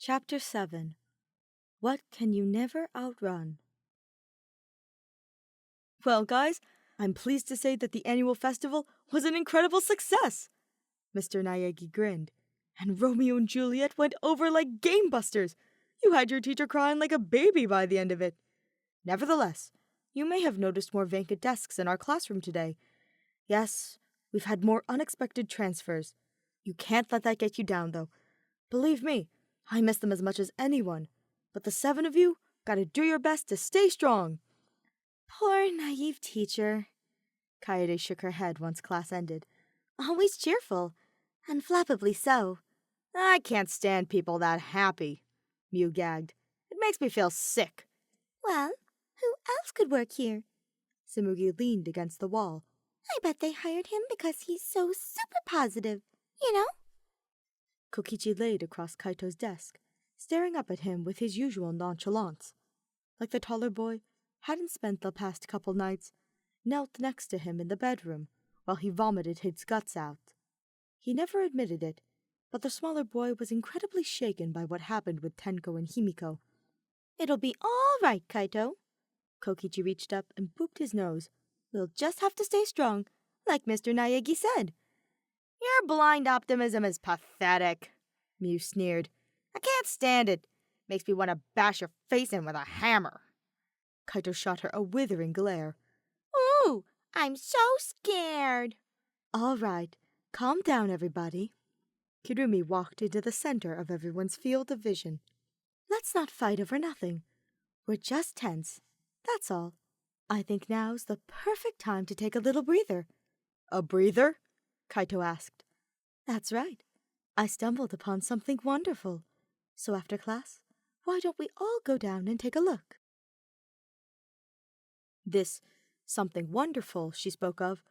Chapter 7. What Can You Never Outrun? Well, guys, I'm pleased to say that the annual festival was an incredible success. Mr. Naegi grinned, and Romeo and Juliet went over like game-busters. You had your teacher crying like a baby by the end of it. Nevertheless, you may have noticed more vacant desks in our classroom today. Yes, we've had more unexpected transfers. You can't let that get you down, though. Believe me, I miss them as much as anyone. But the 7 of you gotta do your best to stay strong. Poor naive teacher. Kaede shook her head once class ended. Always cheerful, and flappably so. I can't stand people that happy, Mew gagged. It makes me feel sick. Well, who else could work here? Tsumugi leaned against the wall. I bet they hired him because he's so super positive, you know? Kokichi laid across Kaito's desk, staring up at him with his usual nonchalance. Like the taller boy hadn't spent the past couple nights, knelt next to him in the bedroom while he vomited his guts out. He never admitted it, but the smaller boy was incredibly shaken by what happened with Tenko and Himiko. It'll be all right, Kaito. Kokichi reached up and booped his nose. We'll just have to stay strong, like Mr. Naegi said. Your blind optimism is pathetic, Mew sneered. I can't stand it. Makes me want to bash your face in with a hammer. Kaito shot her a withering glare. Ooh, I'm so scared. All right, calm down, everybody. Kirumi walked into the center of everyone's field of vision. Let's not fight over nothing. We're just tense, that's all. I think now's the perfect time to take a little breather. A breather? Kaito asked. That's right. I stumbled upon something wonderful. So after class, why don't we all go down and take a look? This something wonderful she spoke of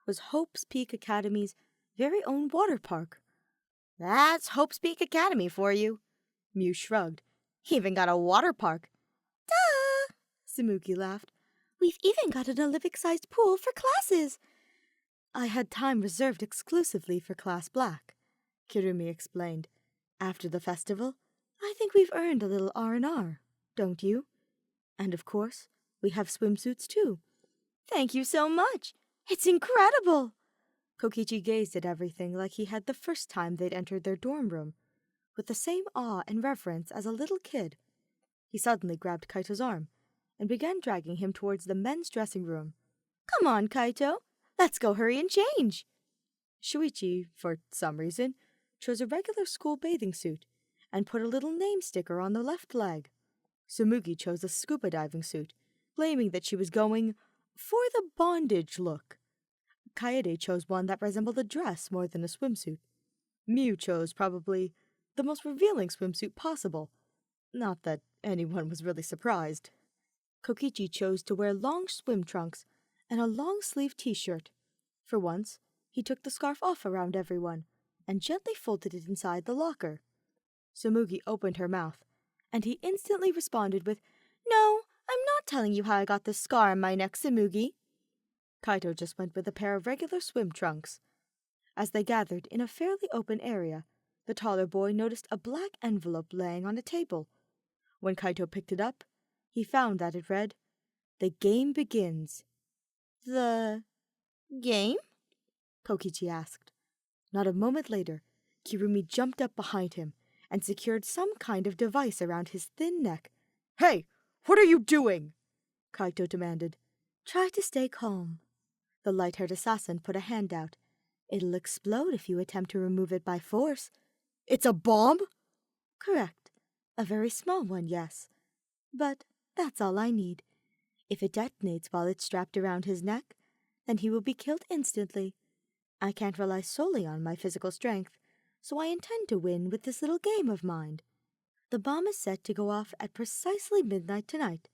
was Hope's Peak Academy's very own water park. That's Hope's Peak Academy for you, Mew shrugged. Even got a water park. Duh! Tsumugi laughed. We've even got an Olympic-sized pool for classes. I had time reserved exclusively for Class Black, Kirumi explained. After the festival, I think we've earned a little R&R, don't you? And of course, we have swimsuits too. Thank you so much. It's incredible. Kokichi gazed at everything like he had the first time they'd entered their dorm room, with the same awe and reverence as a little kid. He suddenly grabbed Kaito's arm and began dragging him towards the men's dressing room. Come on, Kaito. Let's go hurry and change. Shuichi, for some reason, chose a regular school bathing suit and put a little name sticker on the left leg. Tsumugi chose a scuba diving suit, claiming that she was going for the bondage look. Kaede chose one that resembled a dress more than a swimsuit. Mew chose probably the most revealing swimsuit possible. Not that anyone was really surprised. Kokichi chose to wear long swim trunks and a long-sleeved t-shirt. For once, he took the scarf off around everyone and gently folded it inside the locker. Tsumugi opened her mouth, and he instantly responded with, No, I'm not telling you how I got this scar on my neck, Tsumugi. Kaito just went with a pair of regular swim trunks. As they gathered in a fairly open area, the taller boy noticed a black envelope laying on a table. When Kaito picked it up, he found that it read, The game begins. The game? Kokichi asked. Not a moment later, Kirumi jumped up behind him and secured some kind of device around his thin neck. Hey, what are you doing? Kaito demanded. Try to stay calm. The light-haired assassin put a hand out. It'll explode if you attempt to remove it by force. It's a bomb? Correct. A very small one, yes. But that's all I need. If it detonates while it's strapped around his neck, then he will be killed instantly. I can't rely solely on my physical strength, so I intend to win with this little game of mine. The bomb is set to go off at precisely midnight tonight.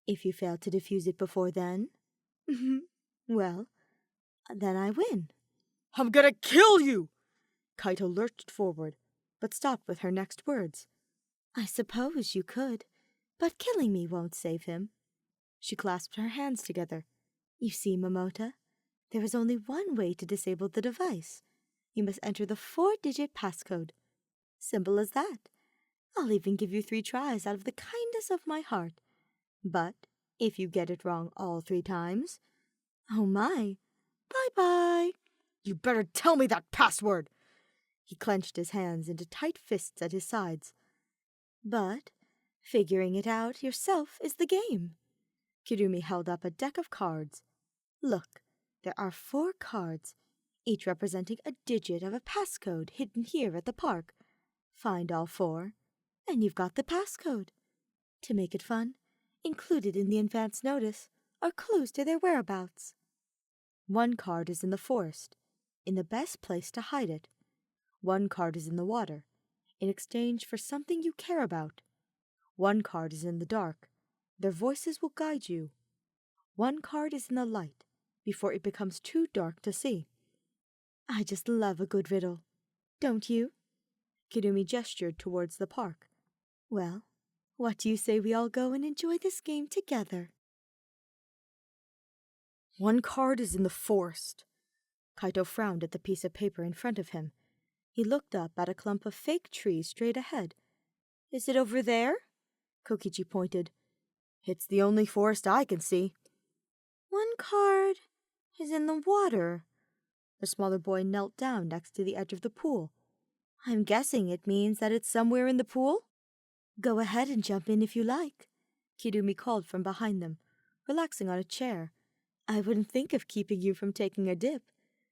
If you fail to defuse it before then, well, then I win. I'm gonna kill you! Kaito lurched forward, but stopped with her next words. I suppose you could, but killing me won't save him. She clasped her hands together. You see, Momota, there is only one way to disable the device. You must enter the 4-digit passcode. Simple as that. I'll even give you 3 tries out of the kindness of my heart. But if you get it wrong all 3 times, oh my, bye-bye. You better tell me that password! He clenched his hands into tight fists at his sides. But figuring it out yourself is the game. Kirumi held up a deck of cards. Look, there are 4 cards, each representing a digit of a passcode hidden here at the park. Find all 4, and you've got the passcode. To make it fun, included in the advance notice are clues to their whereabouts. 1 card is in the forest, in the best place to hide it. 1 card is in the water, in exchange for something you care about. 1 card is in the dark. Their voices will guide you. 1 card is in the light, before it becomes too dark to see. I just love a good riddle. Don't you? Kirumi gestured towards the park. Well, what do you say we all go and enjoy this game together? 1 card is in the forest. Kaito frowned at the piece of paper in front of him. He looked up at a clump of fake trees straight ahead. Is it over there? Kokichi pointed. It's the only forest I can see. 1 card is in the water. The smaller boy knelt down next to the edge of the pool. I'm guessing it means that it's somewhere in the pool? Go ahead and jump in if you like, Kirumi called from behind them, relaxing on a chair. I wouldn't think of keeping you from taking a dip.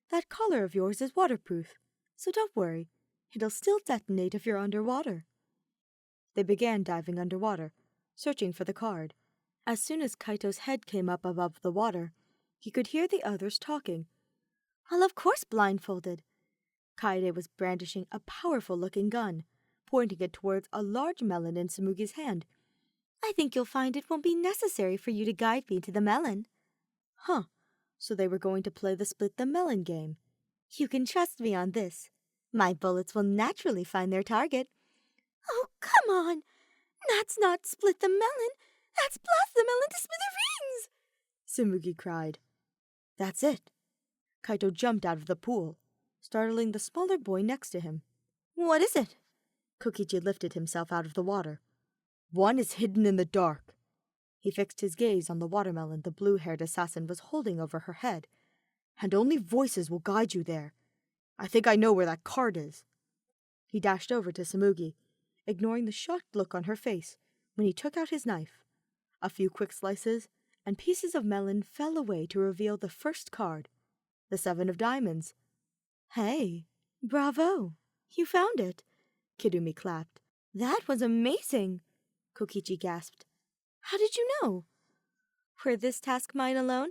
That collar of yours is waterproof, so don't worry. It'll still detonate if you're underwater. They began diving underwater, searching for the card. As soon as Kaito's head came up above the water, he could hear the others talking. Well, of course blindfolded. Kaede was brandishing a powerful-looking gun, pointing it towards a large melon in Tsumugi's hand. I think you'll find it won't be necessary for you to guide me to the melon. Huh, so they were going to play the split the melon game. You can trust me on this. My bullets will naturally find their target. Oh, come on! That's not split the melon! That's blast the melon to smithereens! Tsumugi cried. That's it. Kaito jumped out of the pool, startling the smaller boy next to him. What is it? Kokichi lifted himself out of the water. 1 is hidden in the dark. He fixed his gaze on the watermelon the blue-haired assassin was holding over her head. And only voices will guide you there. I think I know where that card is. He dashed over to Tsumugi, ignoring the shocked look on her face when he took out his knife. A few quick slices, and pieces of melon fell away to reveal the first card, the 7 of diamonds. Hey, bravo! You found it! Kirumi clapped. That was amazing! Kokichi gasped. How did you know? Were this task mine alone,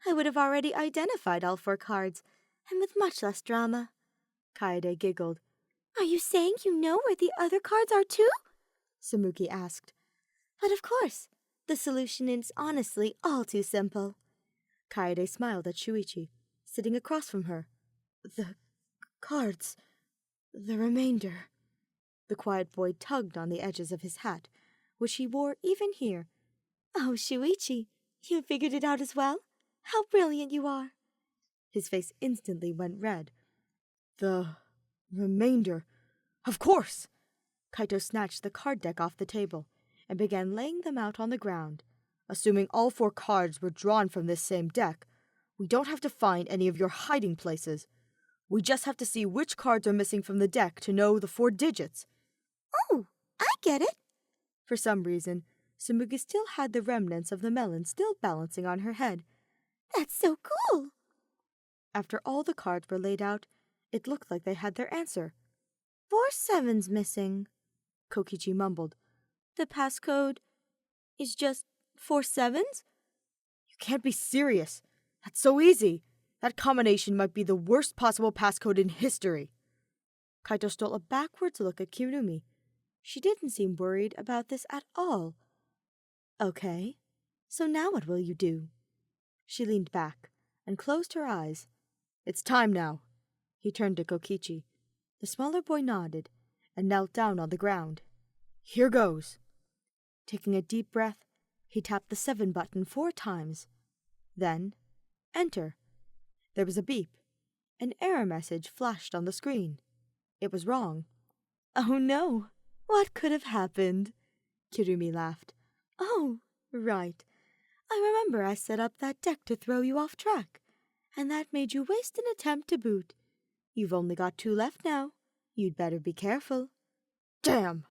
I would have already identified all 4 cards, and with much less drama. Kaede giggled. Are you saying you know where the other cards are too? Tsumugi asked. But of course, the solution is honestly all too simple. Kaede smiled at Shuichi, sitting across from her. The cards, the remainder. The quiet boy tugged on the edges of his hat, which he wore even here. Oh, Shuichi, you figured it out as well? How brilliant you are! His face instantly went red. The remainder? Of course! Kaito snatched the card deck off the table and began laying them out on the ground. Assuming all 4 cards were drawn from this same deck, we don't have to find any of your hiding places. We just have to see which cards are missing from the deck to know the 4 digits. Oh, I get it! For some reason, Tsumugi still had the remnants of the melon still balancing on her head. That's so cool! After all the cards were laid out, it looked like they had their answer. 4 7s missing, Kokichi mumbled. The passcode is just 4 7s? You can't be serious. That's so easy. That combination might be the worst possible passcode in history. Kaito stole a backwards look at Kirumi. She didn't seem worried about this at all. Okay, so now what will you do? She leaned back and closed her eyes. It's time now. He turned to Kokichi. The smaller boy nodded and knelt down on the ground. Here goes. Taking a deep breath, he tapped the 7 button 4 times. Then, enter. There was a beep. An error message flashed on the screen. It was wrong. Oh no, What could have happened? Kirumi laughed. Oh, right. I remember I set up that deck to throw you off track, and that made you waste an attempt to boot. You've only got 2 left now. You'd better be careful. Damn!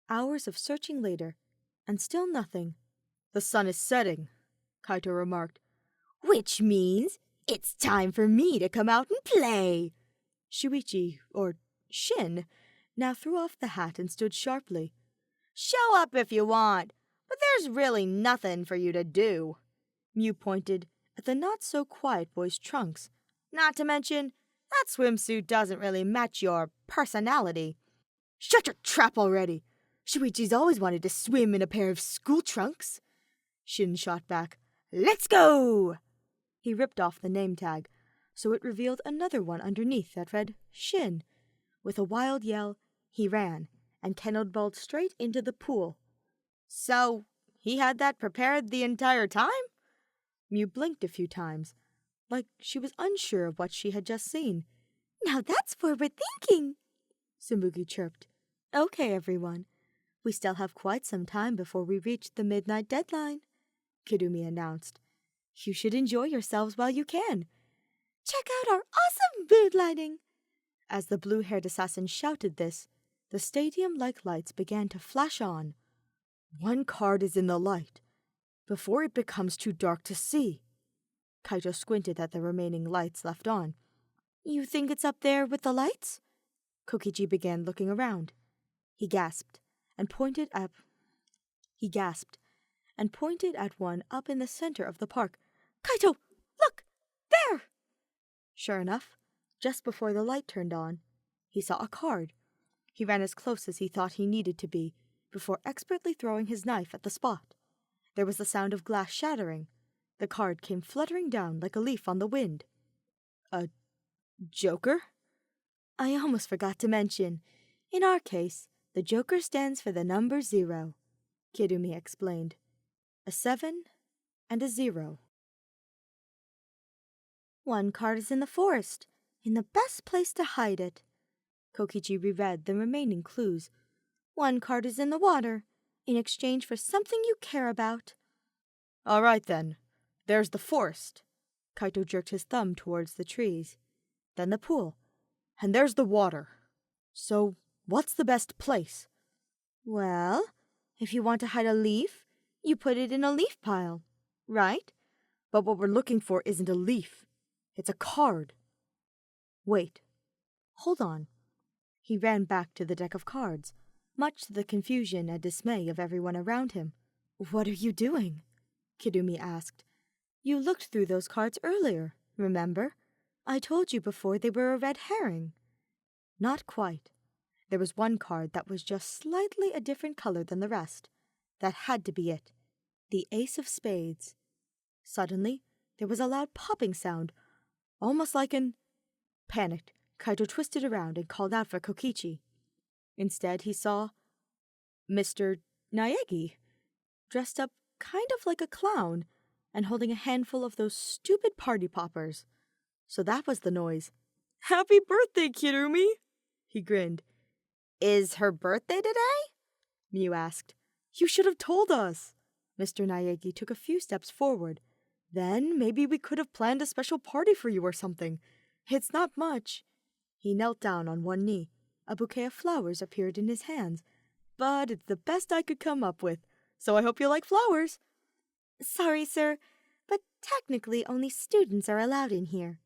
Hours of searching later, and still nothing. The sun is setting, Kaito remarked. Which means it's time for me to come out and play. Shuichi, or Shin, now threw off the hat and stood sharply. Show up if you want, but there's really nothing for you to do. Mew pointed at the not-so-quiet boy's trunks. Not to mention, that swimsuit doesn't really match your personality. Shut your trap already! Shuichi's always wanted to swim in a pair of school trunks. Shin shot back. Let's go! He ripped off the name tag, so it revealed another one underneath that read Shin. With a wild yell, he ran and cannonballed straight into the pool. So, he had that prepared the entire time? Mew blinked a few times, like she was unsure of what she had just seen. Now that's forward thinking, Tsumugi chirped. Okay, everyone. We still have quite some time before we reach the midnight deadline, Kirumi announced. You should enjoy yourselves while you can. Check out our awesome mood lighting! As the blue-haired assassin shouted this, the stadium-like lights began to flash on. 1 card is in the light, before it becomes too dark to see. Kaito squinted at the remaining lights left on. You think it's up there with the lights? Kokichi began looking around. He gasped and pointed at one up in the center of the park. Kaito, look! There! Sure enough, just before the light turned on, he saw a card. He ran as close as he thought he needed to be, before expertly throwing his knife at the spot. There was the sound of glass shattering. The card came fluttering down like a leaf on the wind. A joker? I almost forgot to mention. In our case, the joker stands for the number 0, Kirumi explained. A 7 and a 0. 1 card is in the forest, in the best place to hide it. Kokichi reread the remaining clues. 1 card is in the water, in exchange for something you care about. All right, then. There's the forest. Kaito jerked his thumb towards the trees. Then the pool. And there's the water. So, what's the best place? Well, if you want to hide a leaf, you put it in a leaf pile, right? But what we're looking for isn't a leaf. It's a card. Wait. Hold on. He ran back to the deck of cards, much to the confusion and dismay of everyone around him. What are you doing? Kirumi asked. You looked through those cards earlier, remember? I told you before they were a red herring. Not quite. There was 1 card that was just slightly a different color than the rest. That had to be it. The Ace of Spades. Suddenly, there was a loud popping sound, almost like an... Panicked, Kaito twisted around and called out for Kokichi. Instead, he saw Mr. Naegi, dressed up kind of like a clown and holding a handful of those stupid party poppers. So that was the noise. Happy birthday, Kirumi! He grinned. Is her birthday today? Mew asked. You should have told us. Mr. Naegi took a few steps forward. Then maybe we could have planned a special party for you or something. It's not much. He knelt down on one knee. A bouquet of flowers appeared in his hands. But it's the best I could come up with, so I hope you like flowers. Sorry, sir, but technically only students are allowed in here.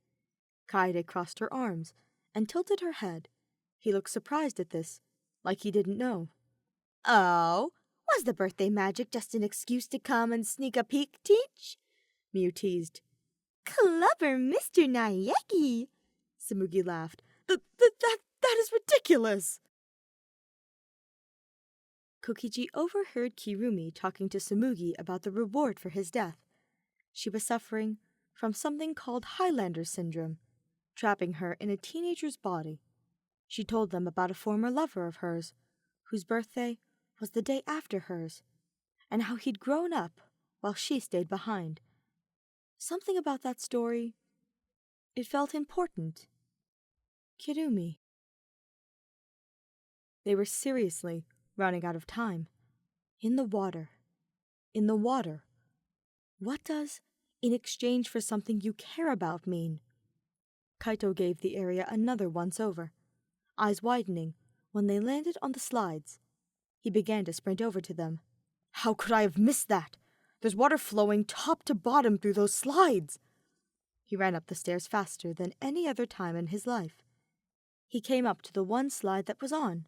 Kaede crossed her arms and tilted her head. He looked surprised at this, like he didn't know. Oh, was the birthday magic just an excuse to come and sneak a peek, Teach? Mew teased. Clever Mr. Naegi, Tsumugi laughed. That is ridiculous! Kokichi overheard Kirumi talking to Tsumugi about the reward for his death. She was suffering from something called Highlander syndrome, trapping her in a teenager's body. She told them about a former lover of hers, whose birthday was the day after hers, and how he'd grown up while she stayed behind. Something about that story, it felt important. Kirumi. They were seriously running out of time. In the water. In the water. What does "in exchange for something you care about" mean? Kaito gave the area another once-over, eyes widening when they landed on the slides. He began to sprint over to them. How could I have missed that? There's water flowing top to bottom through those slides. He ran up the stairs faster than any other time in his life. He came up to the one slide that was on.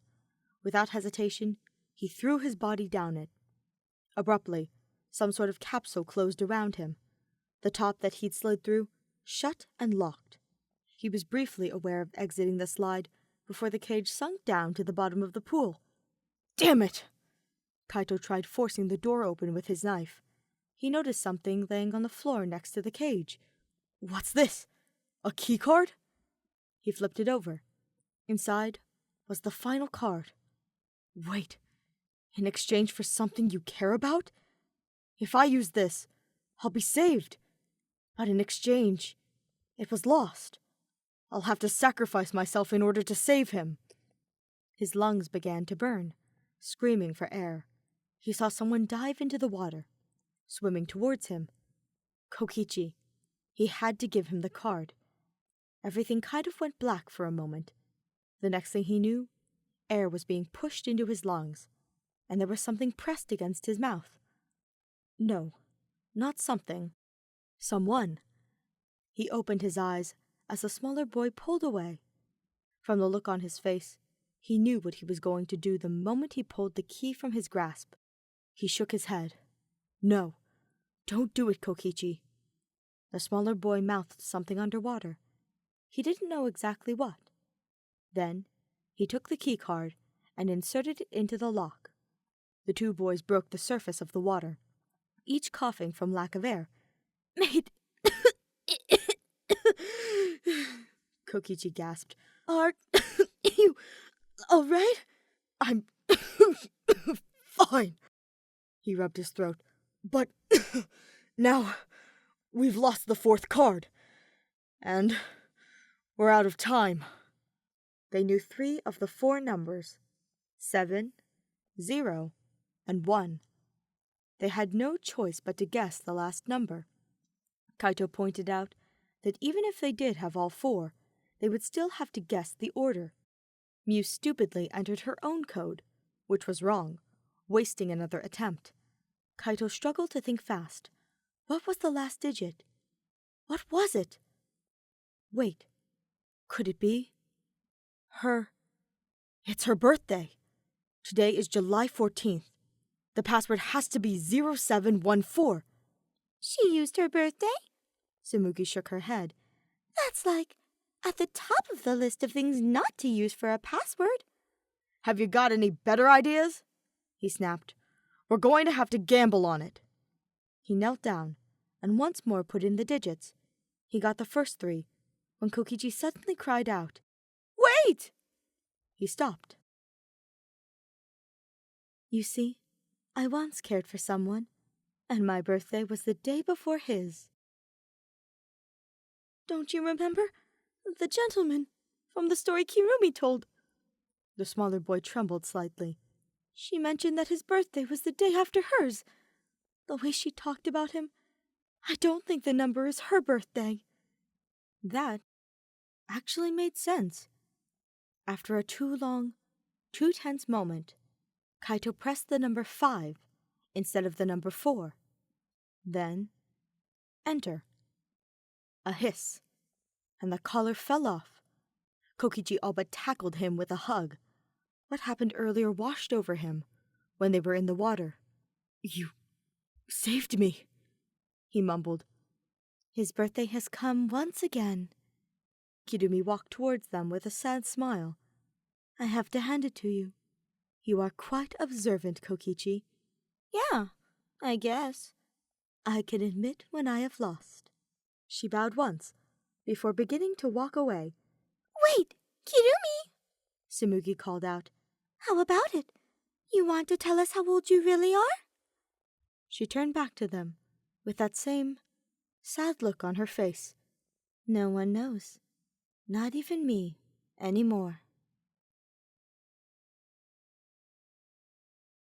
Without hesitation, he threw his body down it. Abruptly, some sort of capsule closed around him. The top that he'd slid through shut and locked. He was briefly aware of exiting the slide before the cage sunk down to the bottom of the pool. Damn it! Kaito tried forcing the door open with his knife. He noticed something laying on the floor next to the cage. What's this? A keycard? He flipped it over. Inside was the final card. Wait, in exchange for something you care about? If I use this, I'll be saved. But in exchange, it was lost. I'll have to sacrifice myself in order to save him. His lungs began to burn, screaming for air. He saw someone dive into the water, swimming towards him. Kokichi. He had to give him the card. Everything kind of went black for a moment. The next thing he knew, air was being pushed into his lungs, and there was something pressed against his mouth. No, not something. Someone. He opened his eyes as the smaller boy pulled away. From the look on his face, he knew what he was going to do the moment he pulled the key from his grasp. He shook his head. No, don't do it, Kokichi. The smaller boy mouthed something underwater. He didn't know exactly what. Then, he took the key card and inserted it into the lock. The two boys broke the surface of the water, each coughing from lack of air. Mate! Kokichi gasped. Are you all right? I'm fine. He rubbed his throat. But now we've lost the fourth card. And we're out of time. They knew 3 of the 4 numbers. 7, 0, and 1. They had no choice but to guess the last number. Kaito pointed out that even if they did have all 4, they would still have to guess the order. Mew stupidly entered her own code, which was wrong, wasting another attempt. Kaito struggled to think fast. What was the last digit? What was it? Wait, could it be? It's her birthday. Today is July 14th. The password has to be 0714. She used her birthday? Tsumugi shook her head. That's like at the top of the list of things not to use for a password. Have you got any better ideas? He snapped. We're going to have to gamble on it. He knelt down and once more put in the digits. He got the first 3, when Kokichi suddenly cried out, Wait! He stopped. You see, I once cared for someone, and my birthday was the day before his. Don't you remember? The gentleman from the story Kirumi told. The smaller boy trembled slightly. She mentioned that his birthday was the day after hers. The way she talked about him, I don't think the number is her birthday. That actually made sense. After a too tense moment, Kaito pressed the number 5 instead of the number 4. Then, enter. A hiss, and the collar fell off. Kokichi all but tackled him with a hug. What happened earlier washed over him when they were in the water. You saved me, he mumbled. His birthday has come once again. Kirumi walked towards them with a sad smile. I have to hand it to you. You are quite observant, Kokichi. Yeah, I guess. I can admit when I have lost. She bowed once, before beginning to walk away. Wait, Kirumi! Tsumugi called out. How about it? You want to tell us how old you really are? She turned back to them, with that same sad look on her face. No one knows. Not even me, anymore.